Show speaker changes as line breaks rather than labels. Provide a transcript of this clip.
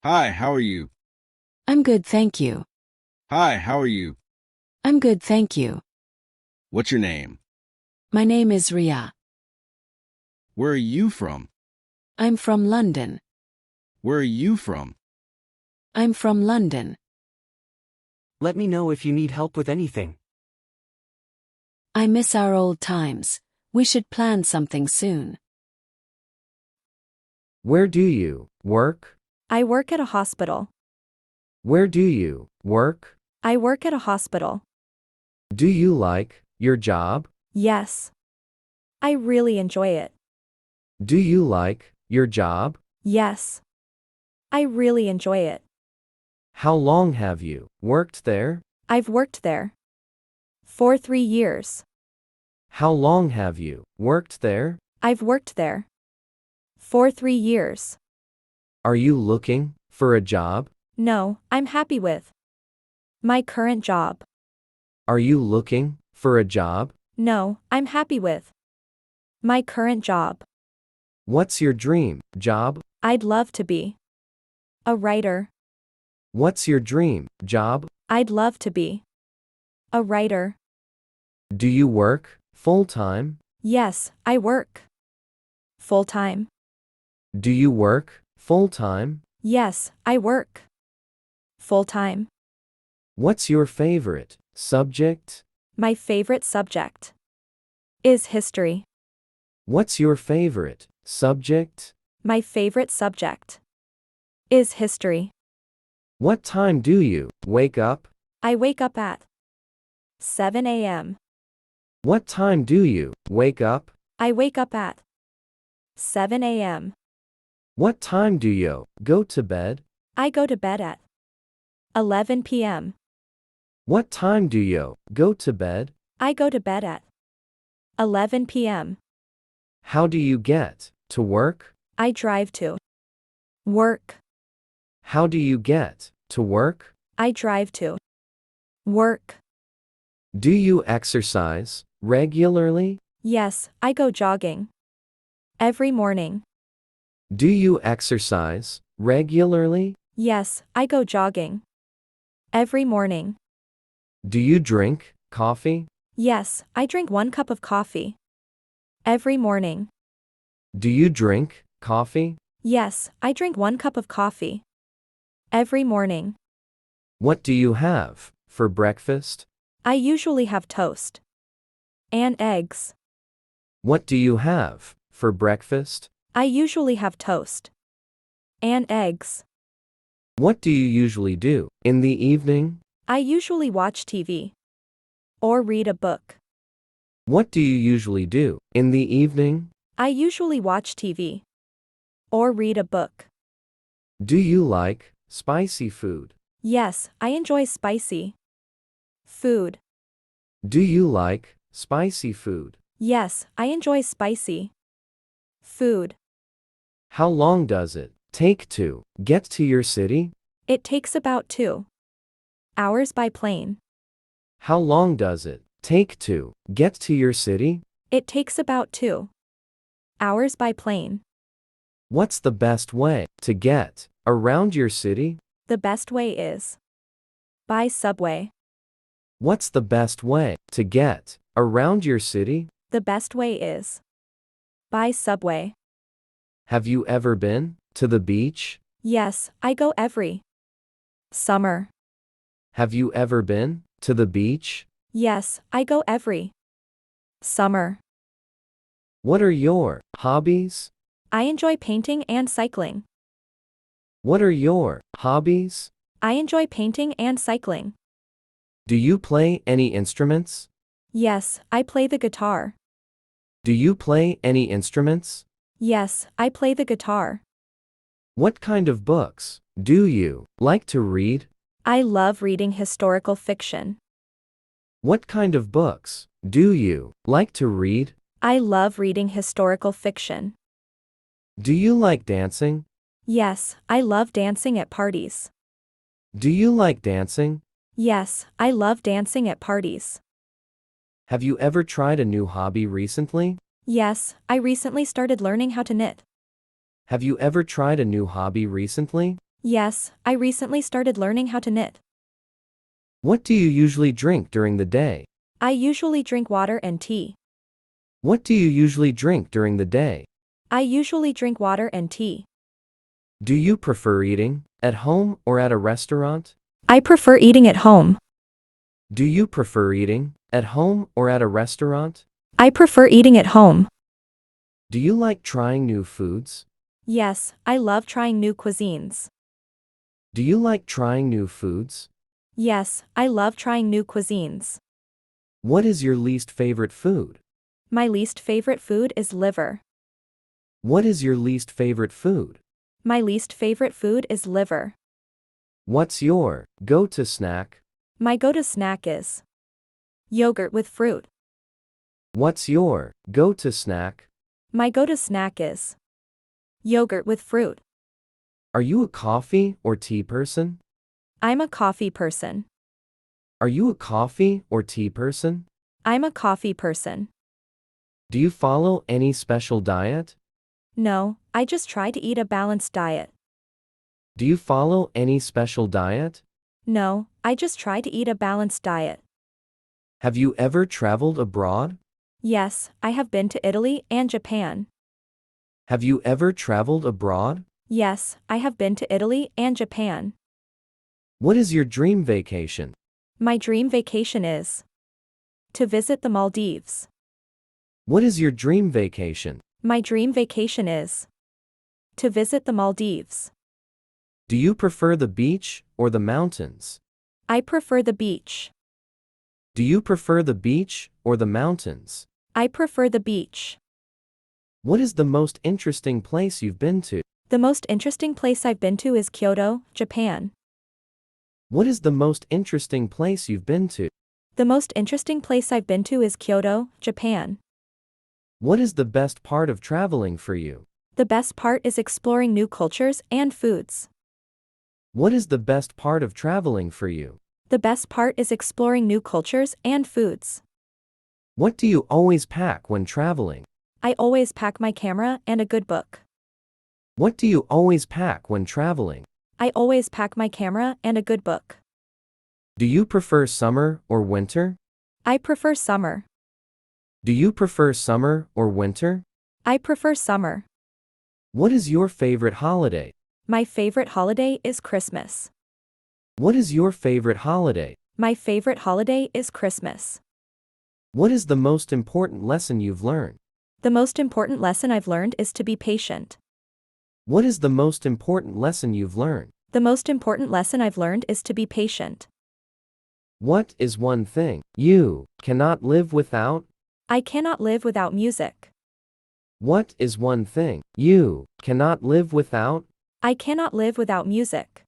Hi, how are you?
I'm good, thank you.
Hi, how are you?
I'm good, thank you.
What's your name?
My name is Ria.
Where are you from?
I'm from London.
Where are you from?
I'm from London.
Let me know if you need help with anything.
I miss our old times. We should plan something soon.
Where do you work?
I work at a hospital.
Where do you work?
I work at a hospital.
Do you like your job?
Yes. I really enjoy it.
Do you like your job?
Yes. I really enjoy it.
How long have you worked there?
I've worked there for 3 years.
How long have you worked there?
I've worked there for 3 years.
Are you looking for a job?
No, I'm happy with my current job.
Are you looking for a job?
No, I'm happy with my current job.
What's your dream job?
I'd love to be a writer.
What's your dream job?
I'd love to be a writer.
Do you work full-time?
Yes, I work full time.
Do you work full-time?
Yes, I work full time.
What's your favorite subject?
My favorite subject is history.
What's your favorite subject?
My favorite subject is history.
What time do you wake up?
I wake up at 7 a.m.
What time do you wake up?
I wake up at 7 a.m.
What time do you go to bed?
I go to bed at 11 p.m.
What time do you go to bed?
I go to bed at 11 p.m.
How do you get to work?
I drive to work.
How do you get to work?
I drive to work.
Do you exercise regularly?
Yes, I go jogging every morning.
Do you exercise regularly?
Yes, I go jogging every morning.
Do you drink coffee?
Yes, I drink 1 cup of coffee every morning.
Do you drink coffee?
Yes, I drink 1 cup of coffee every morning.
What do you have for breakfast?
I usually have toast and eggs.
What do you have for breakfast?
I usually have toast and eggs.
What do you usually do in the evening?
I usually watch TV or read a book.
What do you usually do in the evening?
I usually watch TV or read a book.
Do you like spicy food?
Yes, I enjoy spicy food.
Do you like spicy food?
Yes, I enjoy spicy food.
How long does it take to get to your city?
It takes about 2 hours by plane.
How long does it take to get to your city?
It takes about 2 hours by plane.
What's the best way to get around your city?
The best way is by subway.
What's the best way to get around your city?
The best way is by subway.
Have you ever been to the beach?
Yes, I go every summer.
Have you ever been to the beach?
Yes, I go every summer.
What are your hobbies?
I enjoy painting and cycling.
What are your hobbies?
I enjoy painting and cycling.
Do you play any instruments?
Yes, I play the guitar.
Do you play any instruments?
Yes, I play the guitar.
What kind of books do you like to read?
I love reading historical fiction.
What kind of books do you like to read?
I love reading historical fiction.
Do you like dancing?
Yes, I love dancing at parties.
Do you like dancing?
Yes, I love dancing at parties.
Have you ever tried a new hobby recently?
Yes, I recently started learning how to knit.
Have you ever tried a new hobby recently?
Yes, I recently started learning how to knit.
What do you usually drink during the day?
I usually drink water and tea.
What do you usually drink during the day?
I usually drink water and tea.
Do you prefer eating at home or at a restaurant?
I prefer eating at home.
Do you prefer eating at home or at a restaurant?
I prefer eating at home.
Do you like trying new foods?
Yes, I love trying new cuisines.
Do you like trying new foods?
Yes, I love trying new cuisines.
What is your least favorite food?
My least favorite food is liver.
What is your least favorite food?
My least favorite food is liver.
What's your go-to snack?
My go-to snack is yogurt with fruit.
What's your go-to snack?
My go-to snack is yogurt with fruit.
Are you a coffee or tea person?
I'm a coffee person.
Are you a coffee or tea person?
I'm a coffee person.
Do you follow any special diet?
No, I just try to eat a balanced diet.
Do you follow any special diet?
No, I just try to eat a balanced diet.
Have you ever traveled abroad?
Yes, I have been to Italy and Japan.
Have you ever traveled abroad?
Yes, I have been to Italy and Japan.
What is your dream vacation?
My dream vacation is to visit the Maldives.
What is your dream vacation?
My dream vacation is to visit the Maldives.
Do you prefer the beach or the mountains?
I prefer the beach.
Do you prefer the beach or the mountains?
I prefer the beach.
What is the most interesting place you've been to?
The most interesting place I've been to is Kyoto, Japan.
What is the most interesting place you've been to?
The most interesting place I've been to is Kyoto, Japan.
What is the best part of traveling for you?
The best part is exploring new cultures and foods.
What is the best part of traveling for you?
The best part is exploring new cultures and foods.
What do you always pack when traveling?
I always pack my camera and a good book.
What do you always pack when traveling?
I always pack my camera and a good book.
Do you prefer summer or winter?
I prefer summer.
Do you prefer summer or winter?
I prefer summer.
What is your favorite holiday?
My favorite holiday is Christmas.
What is your favorite holiday?
My favorite holiday is Christmas.
What is the most important lesson you've learned?
The most important lesson I've learned is to be patient.
What is the most important lesson you've learned?
The most important lesson I've learned is to be patient.
What is one thing you cannot live without?
I cannot live without music.
What is one thing you cannot live without?
I cannot live without music.